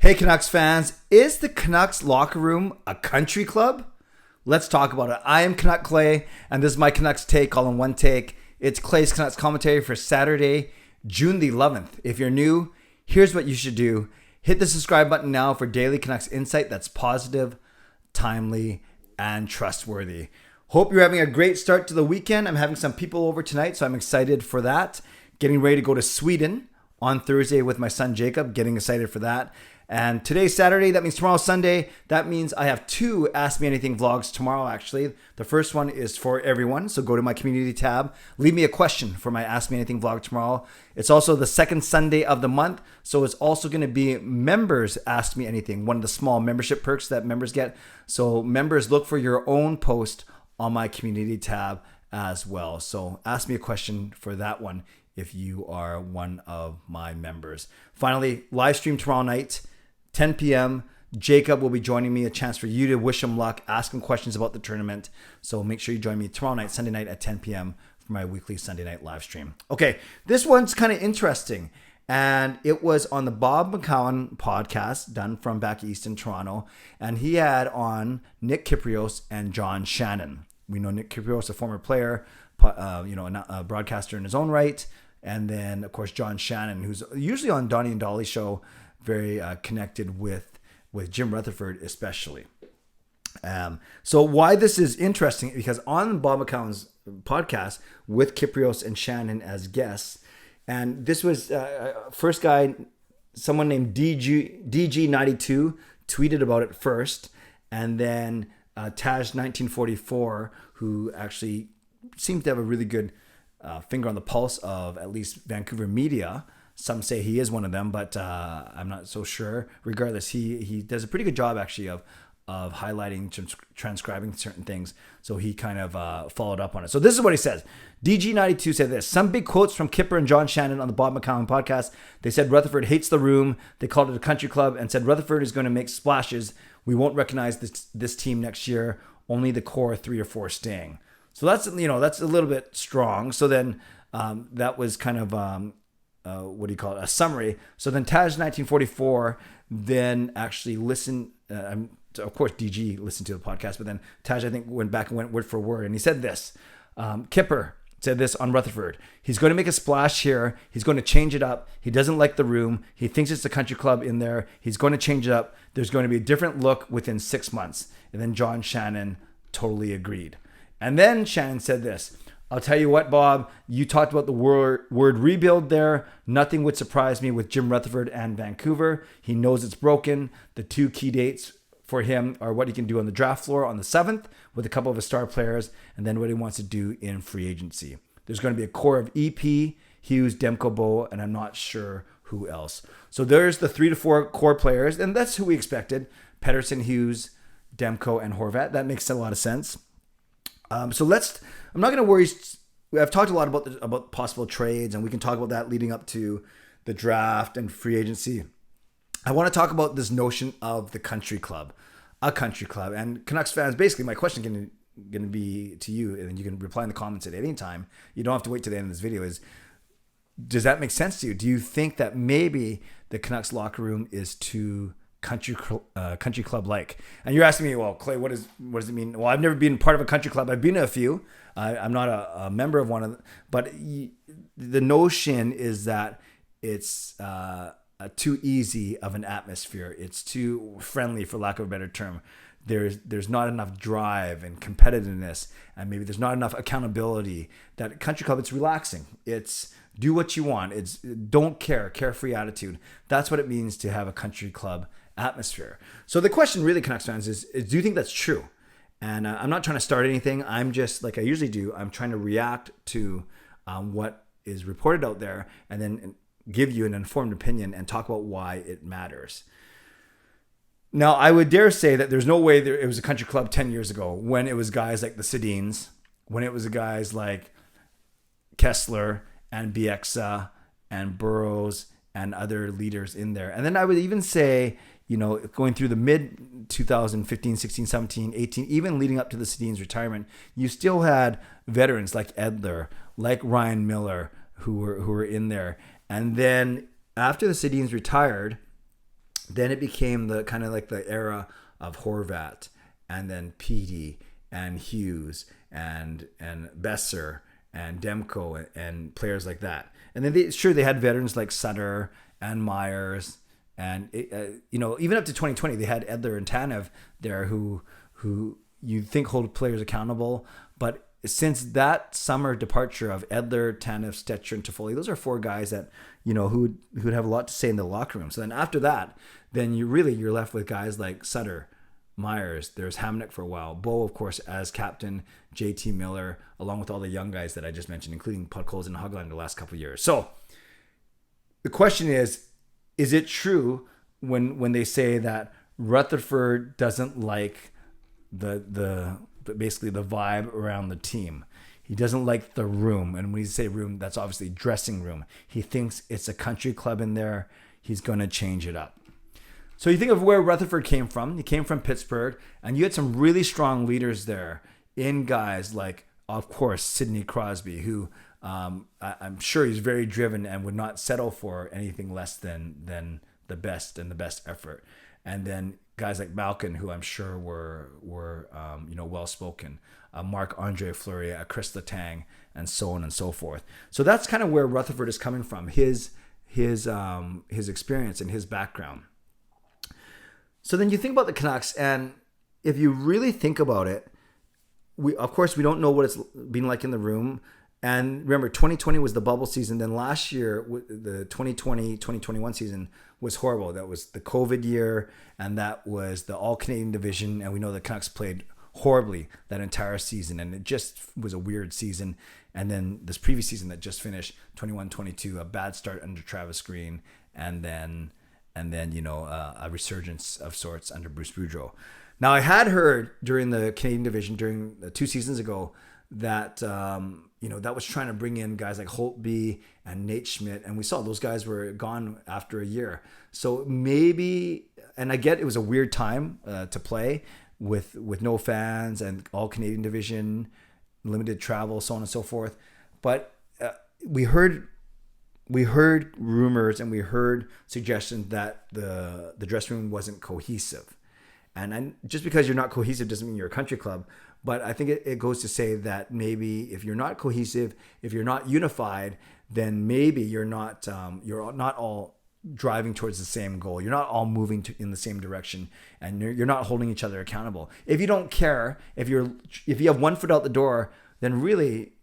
Hey Canucks fans, is the Canucks locker room a country club? Let's talk about it. I am Canuck Clay, and this is my Canucks take all in one take. It's Clay's Canucks commentary for Saturday, June the 11th. If you're new, here's what you should do. Hit the subscribe button now for daily Canucks insight that's positive, timely, and trustworthy. Hope you're having a great start to the weekend. I'm having some people over tonight, so I'm excited for that. Getting ready to go to Sweden on Thursday with my son Jacob. Getting excited for that. And today's Saturday, that means tomorrow's Sunday. That means I have two Ask Me Anything vlogs tomorrow, actually. The first one is for everyone, so go to my community tab. Leave me a question for my Ask Me Anything vlog tomorrow. It's also the second Sunday of the month, so it's also going to be members Ask Me Anything, one of the small membership perks that members get. So members, look for your own post on my community tab as well. So ask me a question for that one if you are one of my members. Finally, live stream tomorrow night, 10 p.m. Jacob will be joining me, a chance for you to wish him luck, ask him questions about the tournament. So make sure you join me tomorrow night, Sunday night at 10 p.m. for my weekly Sunday night live stream. Okay, this one's kind of interesting. And it was on the Bob McCown podcast done from back east in Toronto. And he had on Nick Kypreos and John Shannon. We know Nick Kypreos, a former player, a broadcaster in his own right. And then, of course, John Shannon, who's usually on Donnie and Dolly show, very connected with Jim Rutherford especially. So why this is interesting, because on Bob McCown's podcast with Kypreos and Shannon as guests, and this was first guy, someone named DG92 tweeted about it first, and then Taj1944, who actually seems to have a really good finger on the pulse of at least Vancouver media. Some say he is one of them, but I'm not so sure. Regardless, he does a pretty good job actually of highlighting, transcribing certain things. So he kind of followed up on it. So this is what he says. DG92 said this: some big quotes from Kipper and John Shannon on the Bob McCown podcast. They said Rutherford hates the room. They called it a country club and said Rutherford is going to make splashes. We won't recognize this team next year. Only the core 3 or 4 staying. So that's a little bit strong. So then that was kind of a summary. So then Taj1944 then actually listened. Of course, DG listened to the podcast, but then Taj, I think, went back and went word for word, and he said this. Kipper said this on Rutherford: he's going to make a splash here. He's going to change it up. He doesn't like the room. He thinks it's a country club in there. He's going to change it up. There's going to be a different look within 6 months. And then John Shannon totally agreed. And then Shannon said this: I'll tell you what, Bob, you talked about the word rebuild there. Nothing would surprise me with Jim Rutherford and Vancouver. He knows it's broken. The 2 key dates for him are what he can do on the draft floor on the 7th with a couple of his star players, and then what he wants to do in free agency. There's going to be a core of EP, Hughes, Demko, Bo, and I'm not sure who else. So there's the 3 to 4 core players, and that's who we expected: Pettersson, Hughes, Demko, and Horvat. That makes a lot of sense. I'm not going to worry. I've talked a lot about possible trades, and we can talk about that leading up to the draft and free agency. I want to talk about this notion of the country club, a country club. And Canucks fans, basically my question going to be to you, and you can reply in the comments at any time. You don't have to wait to the end of this video. Does that make sense to you? Do you think that maybe the Canucks locker room is too country club like? And you're asking me, well, Clay, what does it mean? Well, I've never been part of a country club. I've been to a few. I'm not a member of one of them, but the notion is that it's too easy of an atmosphere. It's too friendly, for lack of a better term. There's not enough drive and competitiveness, and maybe there's not enough accountability. That country club, it's relaxing. It's do what you want. It's don't care, carefree attitude. That's what it means to have a country club atmosphere. So the question really, Canucks fans, is do you think that's true? And I'm not trying to start anything. I'm just, like I usually do, I'm trying to react to what is reported out there, and then give you an informed opinion and talk about why it matters. Now, I would dare say that there's no way it was a country club 10 years ago when it was guys like the Sedins, when it was guys like Kessler and Bieksa and Burrows and other leaders in there. And then I would even say, going through the mid 2015, 16, 17, 18, even leading up to the Sedin's retirement, you still had veterans like Edler, like Ryan Miller, who were in there. And then after the Sedins retired, Then it became the kind of like the era of Horvat, and then Petey and Hughes and Besser and Demko and players like that. And then they had veterans like Sutter and Myers, and even up to 2020 they had Edler and Tanev there who you think hold players accountable. But since that summer departure of Edler, Tanev, Stetcher, and Toffoli, those are four guys that who'd have a lot to say in the locker room. So then after that, then you're left with guys like Sutter, Myers, there's Hamnick for a while, Bo, of course, as captain, JT Miller, along with all the young guys that I just mentioned, including Podkolzin and Hogland the last couple of years. So the question is it true when they say that Rutherford doesn't like the basically the vibe around the team? He doesn't like the room. And when you say room, that's obviously dressing room. He thinks it's a country club in there. He's going to change it up. So you think of where Rutherford came from. He came from Pittsburgh, and you had some really strong leaders there in guys like, of course, Sidney Crosby, who I'm sure he's very driven and would not settle for anything less than the best and the best effort. And then guys like Malkin, who I'm sure were well-spoken, Marc-Andre Fleury, Chris Letang, and so on and so forth. So that's kind of where Rutherford is coming from, his experience and his background. So then you think about the Canucks, and if you really think about it, we don't know what it's been like in the room. And remember, 2020 was the bubble season. Then last year, the 2020-2021 season was horrible. That was the COVID year, and that was the All-Canadian division. And we know the Canucks played horribly that entire season, and it just was a weird season. And then this previous season that just finished, 21-22, a bad start under Travis Green, and then a resurgence of sorts under Bruce Boudreau. Now, I had heard during the Canadian division, during 2 seasons ago, that that was trying to bring in guys like Holtby and Nate Schmidt, and we saw those guys were gone after a year. So maybe, and I get it was a weird time to play with no fans and all Canadian division, limited travel, so on and so forth. But we heard rumors and we heard suggestions that the dressing room wasn't cohesive. And just because you're not cohesive doesn't mean you're a country club. But I think it goes to say that maybe if you're not cohesive, if you're not unified, then maybe you're not all driving towards the same goal. You're not all moving in the same direction, and you're not holding each other accountable. If you don't care, if you have one foot out the door, then really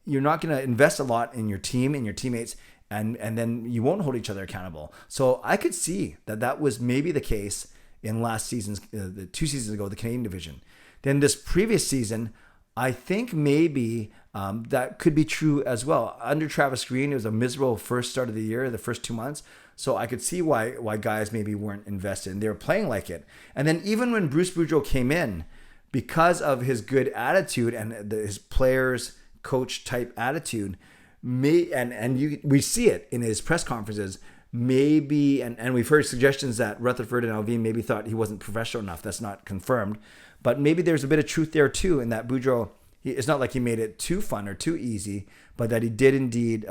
you're not going to invest a lot in your team and your teammates, and then you won't hold each other accountable. So I could see that was maybe the case in last season's, the 2 seasons ago, the Canadian division. Then this previous season, I think maybe that could be true as well. Under Travis Green, it was a miserable first start of the year, the first 2 months. So I could see why guys maybe weren't invested, and they were playing like it. And then even when Bruce Boudreau came in, because of his good attitude and his players coach type attitude, we see it in his press conferences. Maybe, and we've heard suggestions that Rutherford and Alvin maybe thought he wasn't professional enough. That's not confirmed. But maybe there's a bit of truth there too, in that Boudreau, it's not like he made it too fun or too easy, but that he did indeed,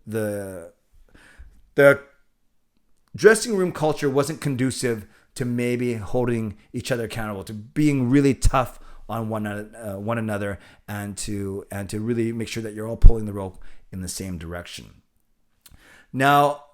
the dressing room culture wasn't conducive to maybe holding each other accountable, to being really tough on one another, and to really make sure that you're all pulling the rope in the same direction. Now,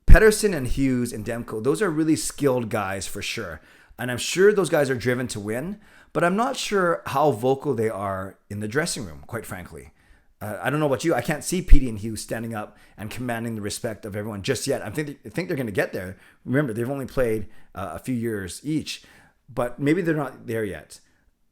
Pettersson and Hughes and Demko, those are really skilled guys for sure. And I'm sure those guys are driven to win, but I'm not sure how vocal they are in the dressing room, quite frankly. I don't know about you. I can't see Petey and Hughes standing up and commanding the respect of everyone just yet. I think they're going to get there. Remember, they've only played a few years each, but maybe they're not there yet.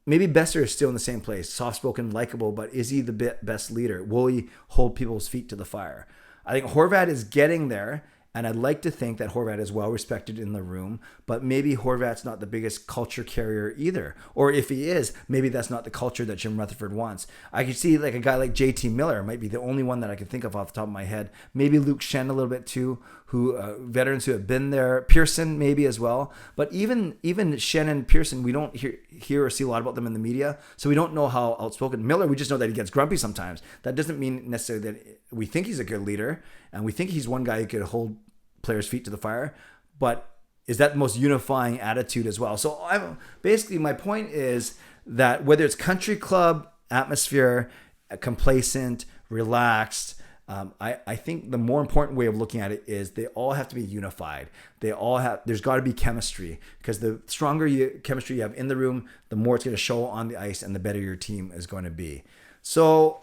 Maybe Besser is still in the same place, soft-spoken, likable, but is he the best leader? Will he hold people's feet to the fire? I think Horvat is getting there, and I'd like to think that Horvat is well respected in the room, but maybe Horvat's not the biggest culture carrier either. Or if he is, maybe that's not the culture that Jim Rutherford wants. I could see like a guy like JT Miller might be the only one that I can think of off the top of my head. Maybe Luke Shen a little bit too, who veterans who have been there. Pearson maybe as well. But even Shen and Pearson, we don't hear or see a lot about them in the media, so we don't know how outspoken. Miller, we just know that he gets grumpy sometimes. That doesn't mean necessarily that we think he's a good leader, and we think he's one guy who could hold players' feet to the fire. But is that the most unifying attitude as well? So basically my point is that whether it's country club atmosphere, complacent, relaxed, I think the more important way of looking at it is they all have to be unified. There's got to be chemistry, because the stronger chemistry you have in the room, the more it's going to show on the ice and the better your team is going to be. So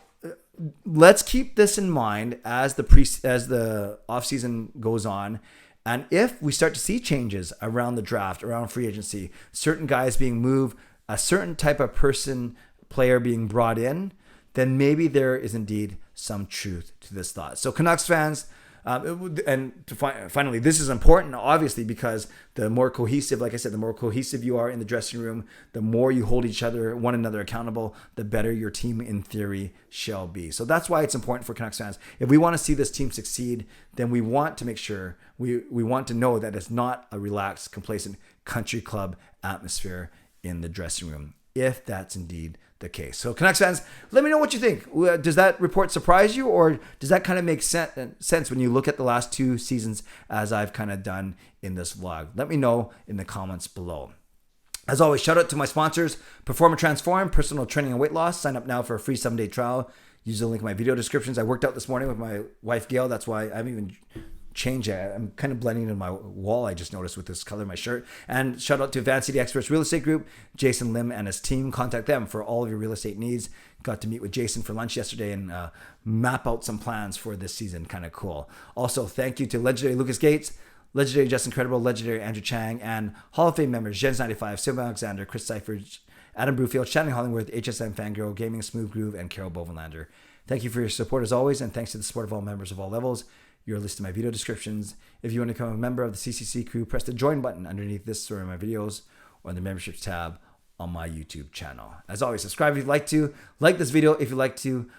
let's keep this in mind as the off season goes on. And if we start to see changes around the draft, around free agency, certain guys being moved, a certain type of player being brought in, then maybe there is indeed some truth to this thought. So Canucks fans, finally, this is important, obviously, because the more cohesive, like I said, the more cohesive you are in the dressing room, the more you hold one another accountable, the better your team in theory shall be. So that's why it's important for Canucks fans. If we want to see this team succeed, then we want to make sure, we want to know that it's not a relaxed, complacent country club atmosphere in the dressing room, if that's indeed the case. So Canucks fans, let me know what you think. Does that report surprise you, or does that kind of make sense when you look at the last 2 seasons, as I've kind of done in this vlog? Let me know in the comments below. As always, shout out to my sponsors, Perform and Transform, personal training and weight loss. Sign up now for a free 7-day trial. Use the link in my video descriptions. I worked out this morning with my wife, Gail. That's why I haven't even change it. I'm kind of blending in my wall, I just noticed, with this color of my shirt. And shout out to Advanced City Experts Real Estate Group, Jason Lim and his team. Contact them for all of your real estate needs. Got to meet with Jason for lunch yesterday and map out some plans for this season. Kind of cool. Also, thank you to legendary Lucas Gates, legendary Justin Credible, legendary Andrew Chang, and Hall of Fame members Jens95, Sylvan Alexander, Chris Seifert, Adam Brewfield, Shannon Hollingworth, HSM Fangirl, Gaming Smooth Groove, and Carol Bovenlander. Thank you for your support as always, and thanks to the support of all members of all levels. You're listed in my video descriptions. If you want to become a member of the CCC Crew, press the join button underneath this or in my videos, or in the memberships tab on my YouTube channel. As always, subscribe if you'd like to, like this video if you'd like to,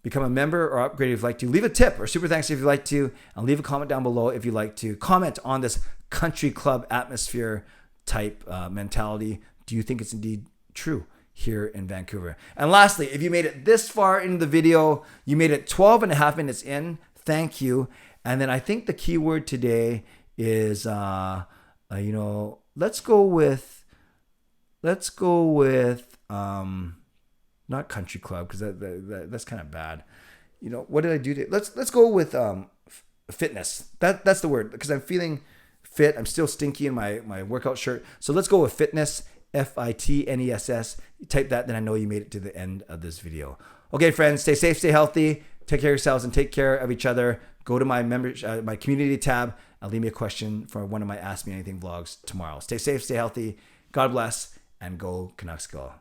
become a member or upgrade if you'd like to, leave a tip or super thanks if you'd like to, and leave a comment down below if you'd like to. Comment on this country club atmosphere type mentality. Do you think it's indeed true here in Vancouver? And lastly, if you made it this far into the video, you made it 12 and a half minutes in, thank you. And then I think the key word today is, let's go with, not country club, because that's kind of bad. What did I do? Let's go with fitness. That's the word, because I'm feeling fit. I'm still stinky in my workout shirt. So let's go with fitness, FITNESS. You type that, then I know you made it to the end of this video. Okay, friends, stay safe, stay healthy. Take care of yourselves and take care of each other. Go to my my community tab and leave me a question for one of my Ask Me Anything vlogs tomorrow. Stay safe, stay healthy. God bless, and go Canucks go.